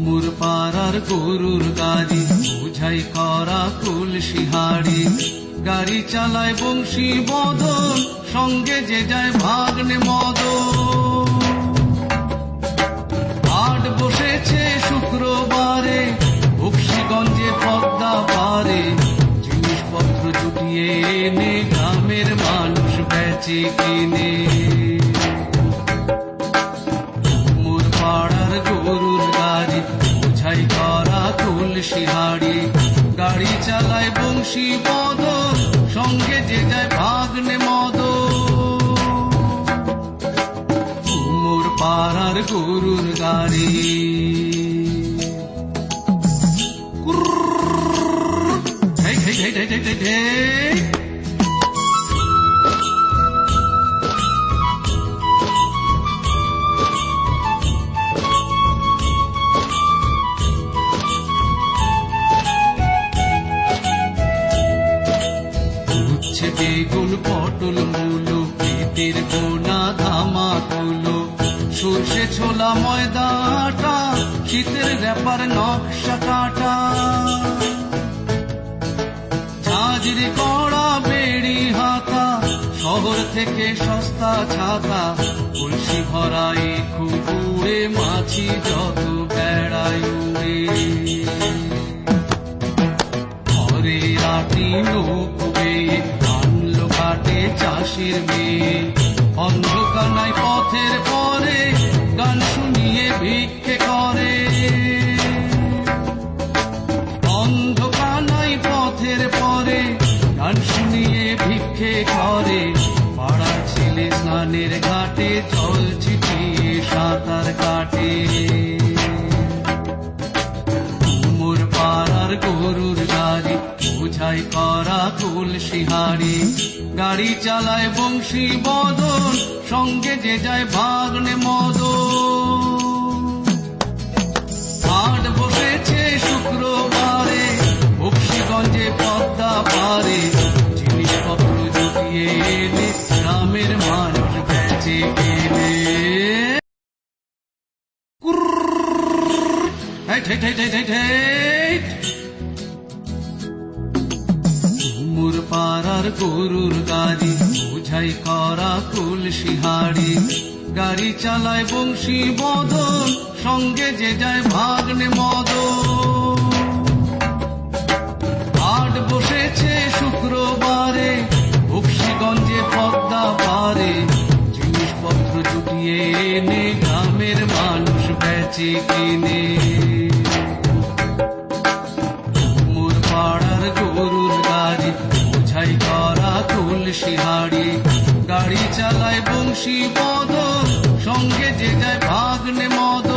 মোর পাড়ার গরুর গাড়ি বুঝাই করা কলসি হাড়ি, গাড়ি চালায় বংশী বদন, সঙ্গে যে যায় ভাগ্নে মদন। হাট বসেছে শুক্রবারে বক্সিগঞ্জে পদ্মা পারে, জিনিসপত্র জুটিয়ে এনে গ্রামের মানুষ বেচে কিনে। মোর পাড়ার গরুর গাড়ি বোঝাই করা কলসি হাড়ি, গাড়ি চালায় বংশী বদন, সঙ্গে যে যায় ভাগ্নে মদন। মোর পাড়ার গরুর গাড়ি বেগুন পটল মূলো, পেটের গোনা ধামা তুলো, সর্ষে ছোলা ময়দা আটা, শীতের ব্যাপার নকশা কাটা। ঝাঁঝরি কড়া বেড়ি হাতা, শহর থেকে সস্তা ছাতা, কলসি ভরাই খুব উড়ে, মাছি যত বেড়ায় উড়ে। ঘরে আটি নৌকবে আনলো কাটে চাষির মেয়ে, অন্ধকানায় পথের পরে গান শুনিয়ে ভিক্ষে করে। অন্ধকানায় পথের পরে গান শুনিয়ে ভিক্ষে করে, পাড়ার ছেলে স্নানের ঘাটে জল ছিটিয়ে সাঁতার কাটে। মোর পাড়ার গরুর গাড়ি বোঝাই করা কলসি হাড়ি, গাড়ি চালায় বংশী বদন, সঙ্গে যে যায় ভাগ্নে মদন। হাট বসেছে শুক্রবারে বক্সিগঞ্জে পদ্মা পারে, জিনিসপত্র জুটিয়ে এনে গ্রামের মানুষ বেচে কেনে। মোর পাড়ার গরুর গাড়ি বোঝাই করা কলসি হাড়ি, গাড়ি চালায় বংশী বদন, সঙ্গে যে যায় ভাগ্নে মদন। হাট বসেছে শুক্রবারে বক্সিগঞ্জে পদ্মা পারে, জিনিসপত্র জুটিয়ে এনে গ্রামের মানুষ বেচে কিনে। মোর পাড়ার গরুর গাড়ি বোঝাই করা কলসি হাড়ি, গাড়ি চালায় বংশী বদন, সঙ্গে যে যায় ভাগ্নে মদন।